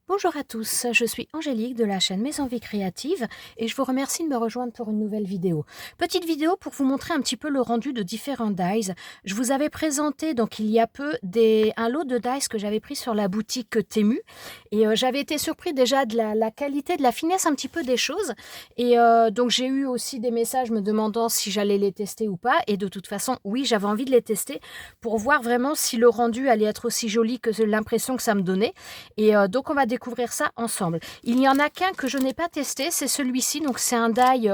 Bonjour à tous, je suis Angélique de la chaîne Mes Envies Créatives et je vous remercie de me rejoindre pour une nouvelle vidéo. Petite vidéo pour vous montrer un petit peu le rendu de différents dies. Je vous avais présenté donc il y a peu un lot de dies que j'avais pris sur la boutique Temu et j'avais été surpris déjà de la qualité, de la finesse un petit peu des choses et donc j'ai eu aussi des messages me demandant si j'allais les tester ou pas et de toute façon oui j'avais envie de les tester pour voir vraiment si le rendu allait être aussi joli que l'impression que ça me donnait. Et donc on va découvrir ça ensemble. Il n'y en a qu'un que je n'ai pas testé, c'est celui-ci. Donc c'est un die,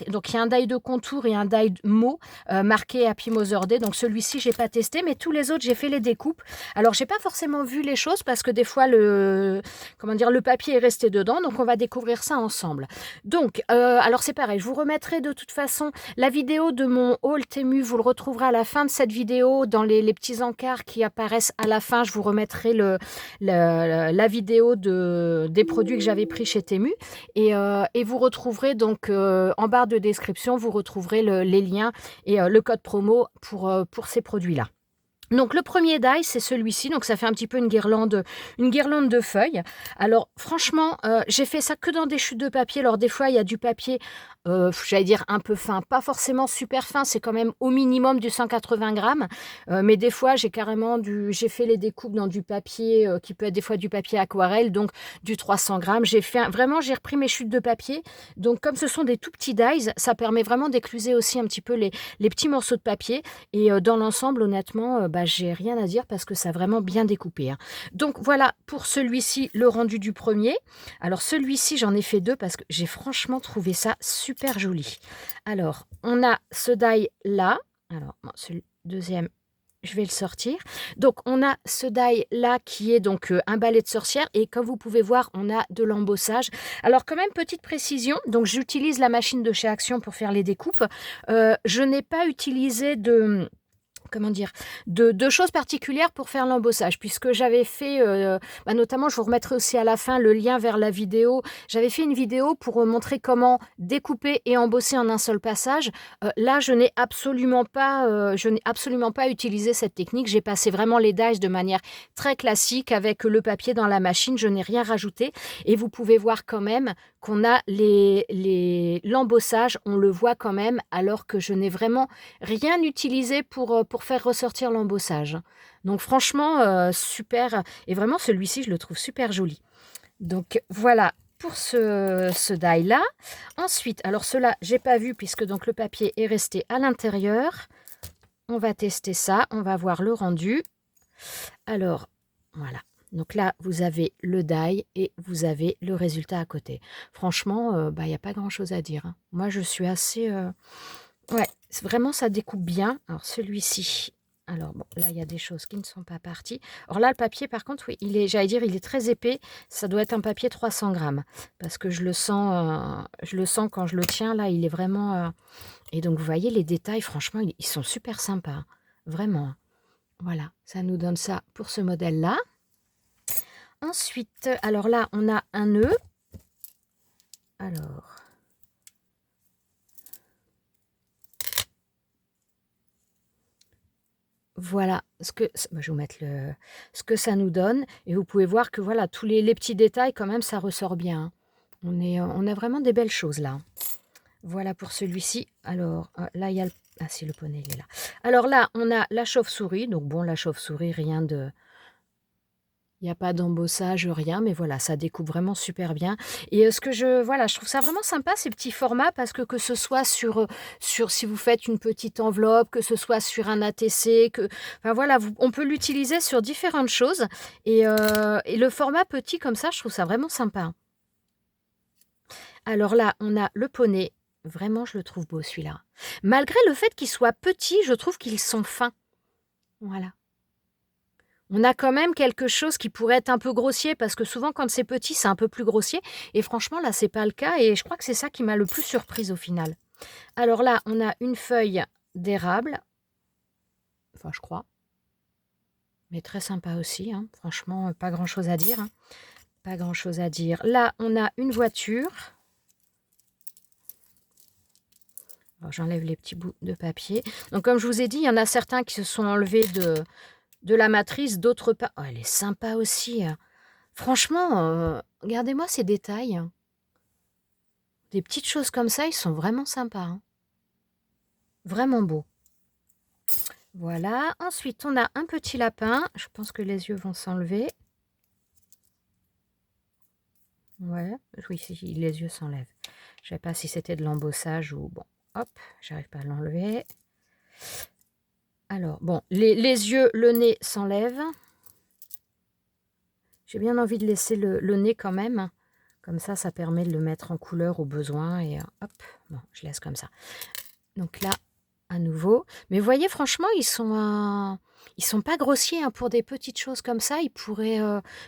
donc il y a un die de contour et un die mot marqué Happy Mother's Day. Donc celui-ci j'ai pas testé, mais tous les autres j'ai fait les découpes. Alors j'ai pas forcément vu les choses parce que des fois le papier est resté dedans. Donc on va découvrir ça ensemble. Donc alors c'est pareil, je vous remettrai de toute façon la vidéo de mon haul Temu. Vous le retrouverez à la fin de cette vidéo dans les petits encarts qui apparaissent à la fin. Je vous remettrai la vidéo des produits que j'avais pris chez Temu et vous retrouverez donc en barre de description, vous retrouverez les liens et le code promo pour ces produits-là. Donc le premier die, c'est celui-ci, donc ça fait un petit peu une guirlande de feuilles. Alors franchement, j'ai fait ça que dans des chutes de papier. Alors des fois, il y a du papier, j'allais dire un peu fin, pas forcément super fin, c'est quand même au minimum du 180 grammes. Mais des fois, j'ai fait les découpes dans du papier qui peut être des fois du papier aquarelle, donc du 300 grammes. Vraiment, j'ai repris mes chutes de papier. Donc comme ce sont des tout petits dies, ça permet vraiment d'écluser aussi un petit peu les petits morceaux de papier. Et dans l'ensemble, honnêtement, j'ai rien à dire parce que ça a vraiment bien découpé, hein. Donc voilà pour celui-ci, le rendu du premier. Alors celui-ci, j'en ai fait deux parce que j'ai franchement trouvé ça super joli. Alors, on a ce die là. Alors, bon, ce deuxième, je vais le sortir. Donc, on a ce die là qui est donc un balai de sorcière. Et comme vous pouvez voir, on a de l'embossage. Alors, quand même, petite précision. Donc, j'utilise la machine de chez Action pour faire les découpes. Je n'ai pas utilisé de choses particulières pour faire l'embossage, puisque j'avais fait, notamment, je vous remettrai aussi à la fin le lien vers la vidéo, j'avais fait une vidéo pour montrer comment découper et embosser en un seul passage. Là, je n'ai absolument pas utilisé cette technique, j'ai passé vraiment les dies de manière très classique, avec le papier dans la machine, je n'ai rien rajouté, et vous pouvez voir quand même qu'on a l'embossage, on le voit quand même, alors que je n'ai vraiment rien utilisé pour faire ressortir l'embossage. Donc franchement, super. Et vraiment, celui-ci, je le trouve super joli. Donc voilà pour ce die-là. Ensuite, alors cela, j'ai pas vu puisque donc le papier est resté à l'intérieur. On va tester ça, on va voir le rendu. Alors, voilà. Donc là, vous avez le die et vous avez le résultat à côté. Franchement, il n'y a pas grand-chose à dire, hein. Moi, je suis assez... Ouais, vraiment, ça découpe bien. Alors, celui-ci, alors bon, là, il y a des choses qui ne sont pas parties. Alors là, le papier, par contre, oui, j'allais dire, il est très épais. Ça doit être un papier 300 grammes. Parce que je le sens quand je le tiens, là, il est vraiment... Et donc, vous voyez, les détails, franchement, ils sont super sympas, hein. Vraiment. Voilà, ça nous donne ça pour ce modèle-là. Ensuite, alors là, on a un nœud. Alors... Voilà je vais vous mettre ce que ça nous donne. Et vous pouvez voir que voilà, tous les petits détails, quand même, ça ressort bien, hein. On a vraiment des belles choses là. Voilà pour celui-ci. Alors là, il y a ah si, le poney, il est là. Alors là, on a la chauve-souris. Donc bon, la chauve-souris, rien de... Il n'y a pas d'embossage, rien, mais voilà, ça découpe vraiment super bien. Et voilà, je trouve ça vraiment sympa, ces petits formats, parce que ce soit si vous faites une petite enveloppe, que ce soit sur un ATC, enfin voilà, on peut l'utiliser sur différentes choses. Et le format petit comme ça, je trouve ça vraiment sympa. Alors là, on a le poney. Vraiment, je le trouve beau, celui-là. Malgré le fait qu'il soit petit, je trouve qu'ils sont fins. Voilà. On a quand même quelque chose qui pourrait être un peu grossier, parce que souvent quand c'est petit, c'est un peu plus grossier. Et franchement, là, c'est pas le cas. Et je crois que c'est ça qui m'a le plus surprise au final. Alors là, on a une feuille d'érable. Enfin, je crois. Mais très sympa aussi, hein. Franchement, pas grand-chose à dire, hein. Pas grand-chose à dire. Là, on a une voiture. Alors, j'enlève les petits bouts de papier. Donc, comme je vous ai dit, il y en a certains qui se sont enlevés de la matrice, d'autres pas. Oh, elle est sympa aussi, hein. Franchement, regardez-moi ces détails. Des petites choses comme ça, ils sont vraiment sympas, hein. Vraiment beaux. Voilà. Ensuite, on a un petit lapin. Je pense que les yeux vont s'enlever. Ouais, oui, si, les yeux s'enlèvent. Je ne sais pas si c'était de l'embossage ou... Bon, hop, j'arrive pas à l'enlever. Alors, bon, les yeux, le nez s'enlèvent. J'ai bien envie de laisser le nez quand même. Comme ça permet de le mettre en couleur au besoin. Et hop, bon, je laisse comme ça. Donc là, à nouveau. Mais vous voyez, franchement, ils sont pas grossiers hein, pour des petites choses comme ça. Ils pourraient...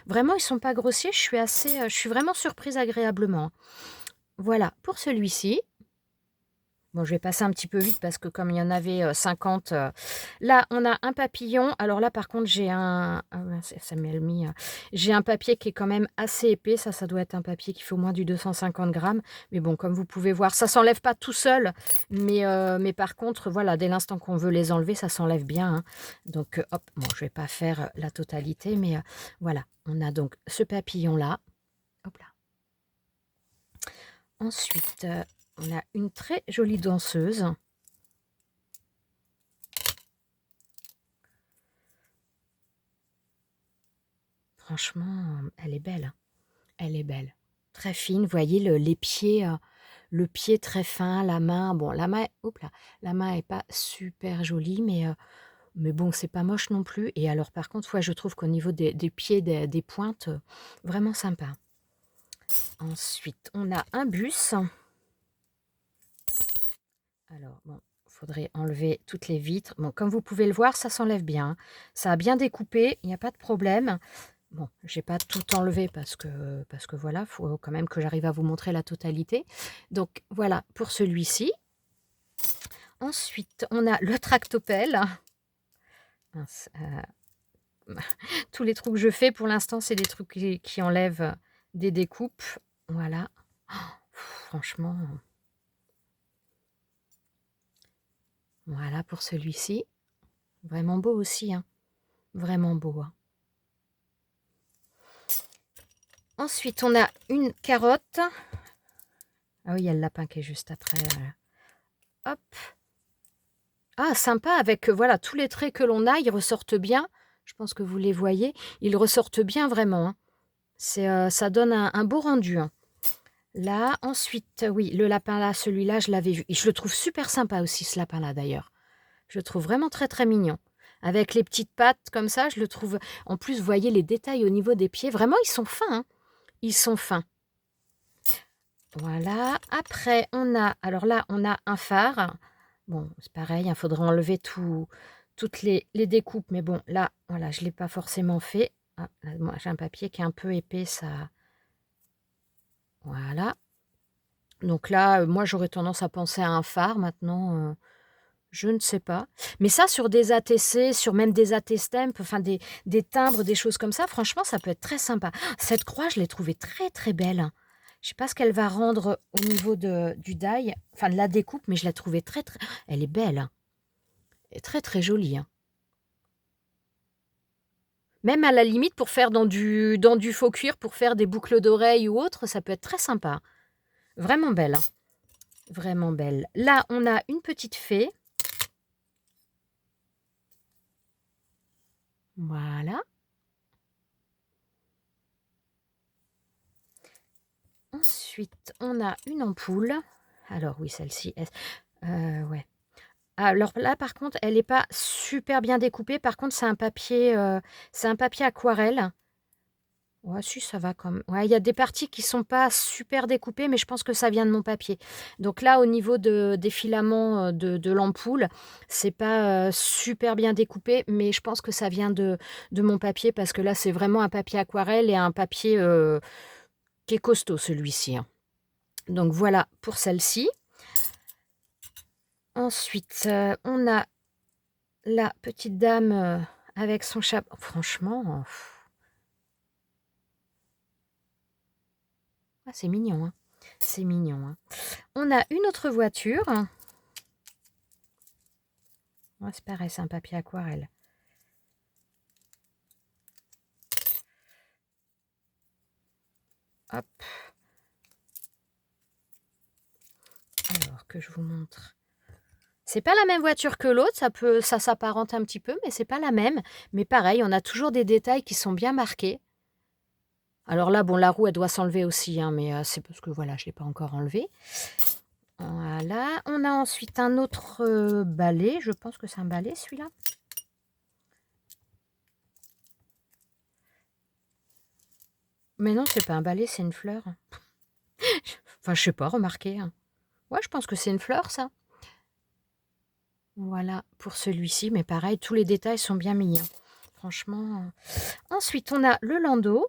vraiment, ils sont pas grossiers. Je suis vraiment surprise agréablement. Voilà, pour celui-ci. Bon, je vais passer un petit peu vite parce que comme il y en avait 50, là, on a un papillon. Alors là, par contre, j'ai un... Ah, mince, ça m'a mis... j'ai un papier qui est quand même assez épais. Ça doit être un papier qui fait au moins du 250 grammes. Mais bon, comme vous pouvez voir, ça s'enlève pas tout seul. Mais par contre, voilà, dès l'instant qu'on veut les enlever, ça s'enlève bien, hein. Donc, hop, bon, je vais pas faire la totalité, mais voilà. On a donc ce papillon-là. Hop là. Ensuite, on a une très jolie danseuse. Franchement, elle est belle, hein. Elle est belle. Très fine, vous voyez les pieds, le pied très fin, la main, bon la main hop là, la main est pas super jolie, mais bon, c'est pas moche non plus et alors par contre, ouais, je trouve qu'au niveau des pieds, des pointes, vraiment sympa. Ensuite, on a un bus. Alors bon, faudrait enlever toutes les vitres. Bon, comme vous pouvez le voir, ça s'enlève bien, hein. Ça a bien découpé, il n'y a pas de problème. Bon, j'ai pas tout enlevé parce que voilà, il faut quand même que j'arrive à vous montrer la totalité. Donc voilà pour celui-ci. Ensuite, on a le tractopelle. Mince, tous les trous que je fais pour l'instant, c'est des trucs qui enlèvent des découpes. Voilà. Oh, franchement, voilà pour celui-ci. Vraiment beau aussi, hein. Vraiment beau, hein. Ensuite, on a une carotte. Ah oui, il y a le lapin qui est juste après. Hop. Ah, sympa avec, voilà, tous les traits que l'on a, ils ressortent bien. Je pense que vous les voyez. Ils ressortent bien vraiment, hein. Ça donne un beau rendu, hein. Là, ensuite, oui, le lapin là, celui-là, je l'avais vu. Et je le trouve super sympa aussi, ce lapin-là, d'ailleurs. Je le trouve vraiment très, très mignon. Avec les petites pattes comme ça, je le trouve... En plus, vous voyez les détails au niveau des pieds. Vraiment, ils sont fins, hein. Ils sont fins. Voilà. Après, on a... Alors là, on a un phare. Bon, c'est pareil, il faudrait enlever toutes les découpes. Mais bon, là, voilà, je ne l'ai pas forcément fait. Ah, là, moi, j'ai un papier qui est un peu épais, ça... Voilà. Donc là, moi, j'aurais tendance à penser à un phare. Maintenant, je ne sais pas. Mais ça, sur des ATC, sur même des AT-Stamp, enfin des timbres, des choses comme ça, franchement, ça peut être très sympa. Cette croix, je l'ai trouvée très, très belle, hein. Je ne sais pas ce qu'elle va rendre au niveau du die, enfin de la découpe, mais je la trouvais très, très... Elle est belle, hein. Elle est très, très jolie, hein. Même à la limite, pour faire dans du faux cuir, pour faire des boucles d'oreilles ou autre, ça peut être très sympa. Vraiment belle, hein. Vraiment belle. Là, on a une petite fée. Voilà. Ensuite, on a une ampoule. Alors oui, celle-ci, ouais. Alors là, par contre, elle n'est pas super bien découpée. Par contre, c'est un papier aquarelle. Ouais, si, ça va quand même. Ouais, il y a des parties qui sont pas super découpées, mais je pense que ça vient de mon papier. Donc là, au niveau des filaments de l'ampoule, c'est pas super bien découpé, mais je pense que ça vient de mon papier parce que là, c'est vraiment un papier aquarelle et un papier qui est costaud, celui-ci, hein. Donc voilà pour celle-ci. Ensuite, on a la petite dame avec son chapeau. Franchement, ah, c'est mignon, hein. C'est mignon, hein. On a une autre voiture. Ouais, c'est pareil, c'est un papier aquarelle. Hop, alors que je vous montre. C'est pas la même voiture que l'autre, ça s'apparente un petit peu, mais c'est pas la même. Mais pareil, on a toujours des détails qui sont bien marqués. Alors là, bon, la roue, elle doit s'enlever aussi, hein, mais c'est parce que voilà, je l'ai pas encore enlevée. Voilà, on a ensuite un autre balai, je pense que c'est un balai celui-là. Mais non, c'est pas un balai, c'est une fleur. Enfin, je sais pas, remarquez, hein. Ouais, je pense que c'est une fleur, ça. Voilà, pour celui-ci, mais pareil, tous les détails sont bien mis, hein. Franchement. Ensuite, on a le landau.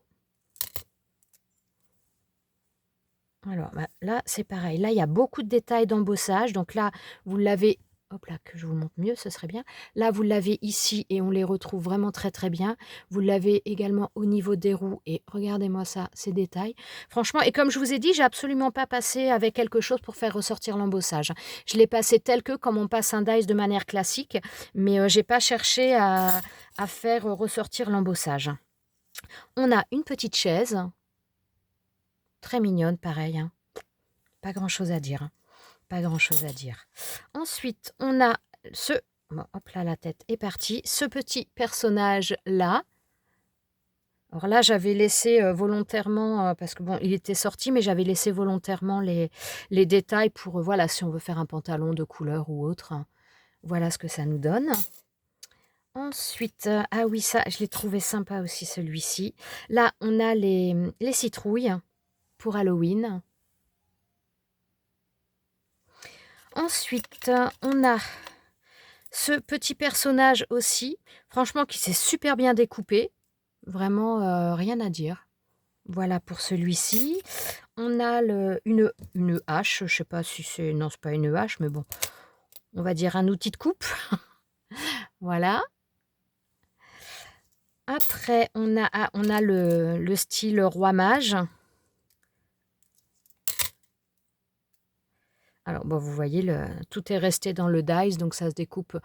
Alors, bah, là, c'est pareil. Là, il y a beaucoup de détails d'embossage. Donc là, vous l'avez... Hop là, que je vous montre mieux, ce serait bien. Là, vous l'avez ici et on les retrouve vraiment très, très bien. Vous l'avez également au niveau des roues. Et regardez-moi ça, ces détails. Franchement, et comme je vous ai dit, j'ai absolument pas passé avec quelque chose pour faire ressortir l'embossage. Je l'ai passé tel que, comme on passe un dice de manière classique. Mais j'ai pas cherché à faire ressortir l'embossage. On a une petite chaise. Très mignonne, pareil, hein. Pas grand-chose à dire, hein. Pas grand-chose à dire. Ensuite, on a ce... Bon, hop là, la tête est partie. Ce petit personnage-là. Alors là, j'avais laissé volontairement, parce que bon, il était sorti, mais j'avais laissé volontairement les détails pour, voilà, si on veut faire un pantalon de couleur ou autre, hein. Voilà ce que ça nous donne. Ensuite, ah oui, ça, je l'ai trouvé sympa aussi, celui-ci. Là, on a les citrouilles pour Halloween. Ensuite, on a ce petit personnage aussi, franchement, qui s'est super bien découpé. Vraiment, rien à dire. Voilà pour celui-ci. On a une hache, je sais pas si c'est... Non, c'est pas une hache, mais bon, on va dire un outil de coupe. Voilà. Après, on a le style roi mage. Alors, bon, vous voyez, tout est resté dans le dice, donc ça se découpe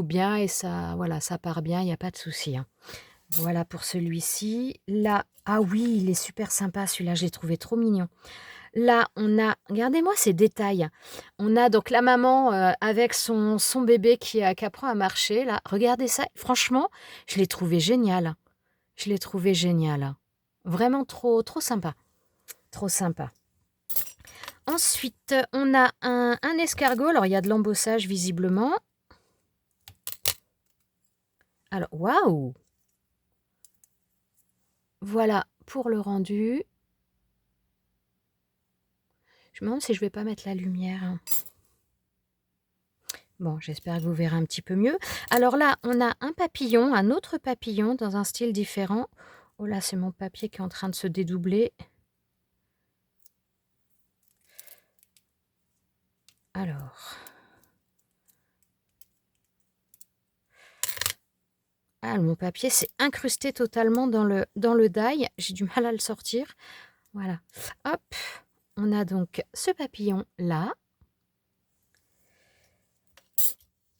bien et ça, voilà, ça part bien, il n'y a pas de souci, hein. Voilà pour celui-ci. Là, ah oui, il est super sympa celui-là, je l'ai trouvé trop mignon. Là, on a, regardez-moi ces détails. On a donc la maman avec son bébé qui apprend à marcher. Là, regardez ça. Franchement, je l'ai trouvé génial. Je l'ai trouvé génial. Vraiment trop, trop sympa. Trop sympa. Ensuite, on a un escargot. Alors, il y a de l'embossage visiblement. Alors, waouh! Voilà pour le rendu. Je me demande si je vais pas mettre la lumière, hein. Bon, j'espère que vous verrez un petit peu mieux. Alors là, on a un papillon, un autre papillon dans un style différent. Oh là, c'est mon papier qui est en train de se dédoubler. Alors. Ah, mon papier s'est incrusté totalement dans le die. J'ai du mal à le sortir. Voilà. Hop. On a donc ce papillon là.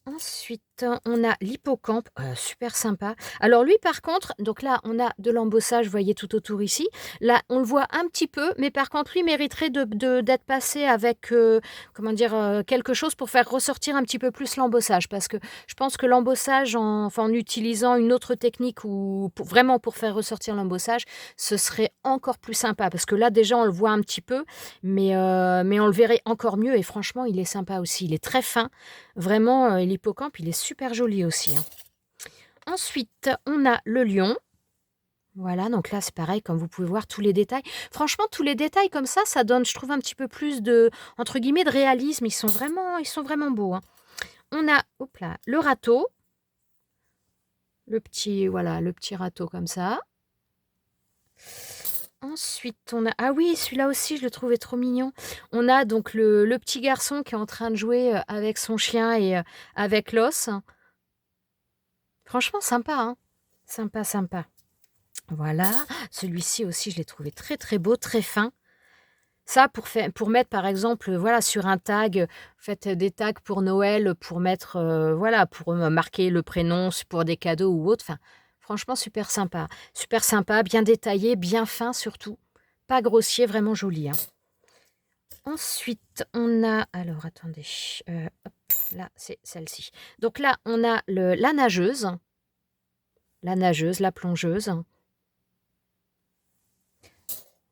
Ensuite, on a l'hippocampe, super sympa. Alors lui, par contre, donc là, on a de l'embossage, vous voyez, tout autour ici. Là, on le voit un petit peu, mais par contre, lui mériterait d'être passé avec, comment dire, quelque chose pour faire ressortir un petit peu plus l'embossage. Parce que je pense que l'embossage, en utilisant une autre technique ou vraiment pour faire ressortir l'embossage, ce serait encore plus sympa. Parce que là, déjà, on le voit un petit peu, mais on le verrait encore mieux. Et franchement, il est sympa aussi. Il est très fin. Vraiment, l'hippocampe, il est super joli aussi, hein. Ensuite, on a le lion. Voilà, donc là, c'est pareil, comme vous pouvez voir, tous les détails. Franchement, tous les détails comme ça donne, je trouve, un petit peu plus de, entre guillemets, de réalisme. Ils sont vraiment beaux, hein. On a, hop là, le râteau. Voilà, le petit râteau comme ça. Ensuite, on a... Ah oui, celui-là aussi, je le trouvais trop mignon. On a donc le petit garçon qui est en train de jouer avec son chien et avec l'os. Franchement, sympa, hein. Sympa, sympa. Voilà. Celui-ci aussi, je l'ai trouvé très, très beau, très fin. Ça, pour mettre, par exemple, voilà, sur un tag, faites des tags pour Noël, pour mettre, voilà, pour marquer le prénom, pour des cadeaux ou autre. Enfin, franchement, super sympa. Super sympa, bien détaillé, bien fin surtout. pas grossier, vraiment joli, hein. Ensuite, on a alors attendez, hop, là, c'est celle-ci. Donc là, on a la nageuse, la plongeuse.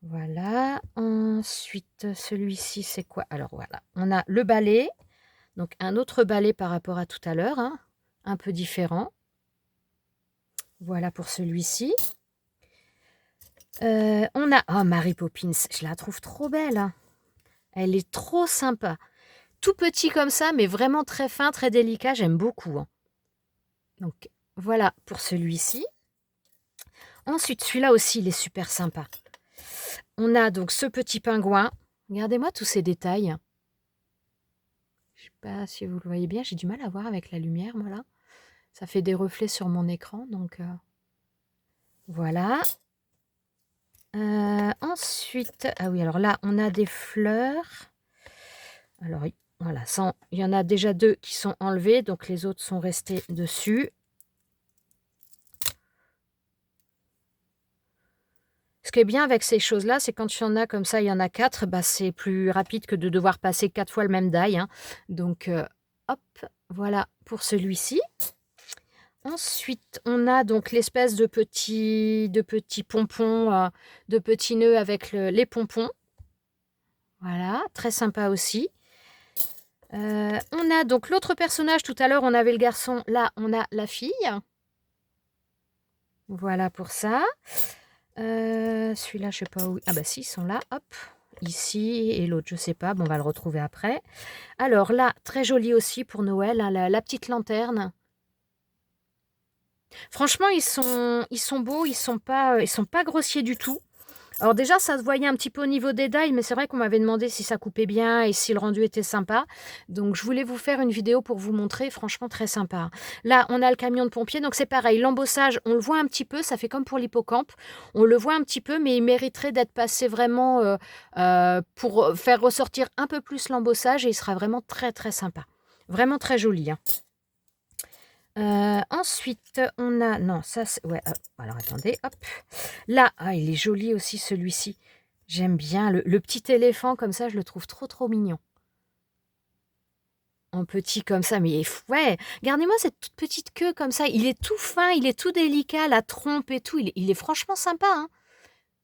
Voilà. Ensuite, celui-ci, c'est quoi? Alors voilà, on a le balai, donc un autre balai par rapport à tout à l'heure, hein, un peu différent. Voilà pour celui-ci. On a oh Mary Poppins, je la trouve trop belle, hein. Elle est trop sympa. Tout petit comme ça, mais vraiment très fin, très délicat, j'aime beaucoup, hein. Donc voilà pour celui-ci. Ensuite, celui-là aussi, il est super sympa. On a donc ce petit pingouin. Regardez-moi tous ces détails. Je ne sais pas si vous le voyez bien, j'ai du mal à voir avec la lumière, moi là. Ça fait des reflets sur mon écran, donc voilà. Ensuite, ah oui, alors là, on a des fleurs. Alors voilà, il y en a déjà 2 qui sont enlevés, donc les autres sont restés dessus. Ce qui est bien avec ces choses-là, c'est quand il y en a comme ça, il y en a 4, bah, c'est plus rapide que de devoir passer 4 fois le même die, hein. Donc hop, voilà pour celui-ci. Ensuite, on a donc l'espèce de petits pompons, de petits nœuds avec les pompons. Voilà, très sympa aussi. On a donc l'autre personnage, tout à l'heure on avait le garçon, là on a la fille. Voilà pour ça. Celui-là, je sais pas où. Ah bah si, ils sont là, hop. Ici, et l'autre, je sais pas, bon, on va le retrouver après. Alors là, très joli aussi pour Noël, hein, la petite lanterne. Franchement, ils sont beaux, ils sont pas grossiers du tout. Alors déjà, ça se voyait un petit peu au niveau des dailles, mais c'est vrai qu'on m'avait demandé si ça coupait bien et si le rendu était sympa. Donc, je voulais vous faire une vidéo pour vous montrer, franchement, très sympa. Là, on a le camion de pompier, donc c'est pareil. L'embossage, on le voit un petit peu, ça fait comme pour l'hippocampe. On le voit un petit peu, mais il mériterait d'être passé vraiment pour faire ressortir un peu plus l'embossage et il sera vraiment très, très sympa. Vraiment très joli, hein. Ensuite, on a non, ça c'est ouais, alors attendez, hop. Là, ah, il est joli aussi celui-ci. J'aime bien le petit éléphant comme ça, je le trouve trop, trop mignon. En petit comme ça, mais ouais, regardez-moi cette toute petite queue comme ça. Il est tout fin, il est tout délicat, la trompe et tout. Il est franchement sympa, hein.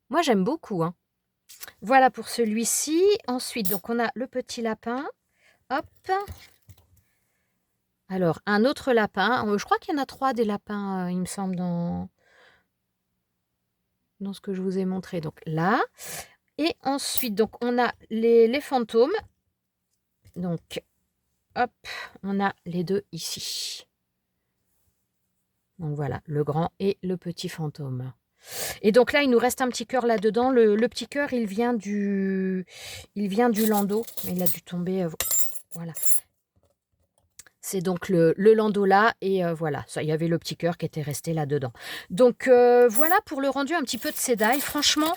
Moi, j'aime beaucoup, hein. Voilà pour celui-ci. Ensuite, donc on a le petit lapin. Hop. Alors, un autre lapin. Je crois qu'il y en a 3 des lapins, il me semble, dans ce que je vous ai montré. Donc là. Et ensuite, donc, on a les fantômes. Donc, hop, on a les 2 ici. Donc voilà, le grand et le petit fantôme. Et donc là, il nous reste un petit cœur là-dedans. Le petit cœur, il vient du landau. Il a dû tomber, voilà. C'est donc le landau là et voilà, ça, il y avait le petit cœur qui était resté là-dedans. Donc voilà pour le rendu un petit peu de ces dailles. Franchement,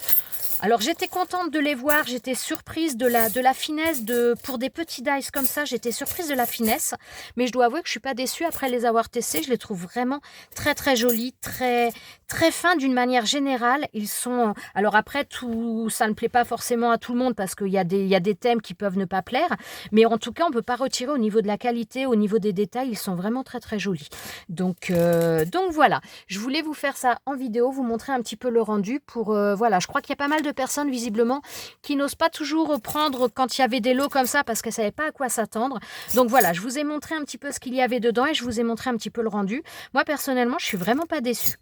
alors j'étais contente de les voir, j'étais surprise de la finesse pour des petits dice comme ça, j'étais surprise de la finesse, mais je dois avouer que je suis pas déçue après les avoir testés, je les trouve vraiment très très jolis, très très fins d'une manière générale. Ils sont alors après tout ça ne plaît pas forcément à tout le monde parce qu'il y a des thèmes qui peuvent ne pas plaire, mais en tout cas on peut pas retirer au niveau de la qualité, au niveau des détails, ils sont vraiment très très jolis. Donc voilà, je voulais vous faire ça en vidéo, vous montrer un petit peu le rendu pour voilà, je crois qu'il y a pas mal de personnes visiblement qui n'osent pas toujours prendre quand il y avait des lots comme ça parce qu'elles ne savaient pas à quoi s'attendre. Donc voilà, je vous ai montré un petit peu ce qu'il y avait dedans et je vous ai montré un petit peu le rendu. Moi personnellement, je suis vraiment pas déçue.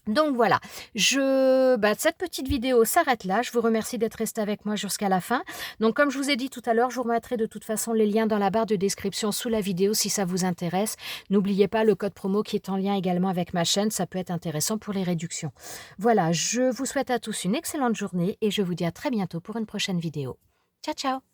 Donc voilà, cette petite vidéo s'arrête là. Je vous remercie d'être resté avec moi jusqu'à la fin. Donc comme je vous ai dit tout à l'heure, je vous remettrai de toute façon les liens dans la barre de description sous la vidéo si ça vous intéresse. N'oubliez pas le code promo qui est en lien également avec ma chaîne, ça peut être intéressant pour les réductions. Voilà, je vous souhaite à tous une excellente journée et je vous dis à très bientôt pour une prochaine vidéo. Ciao ciao!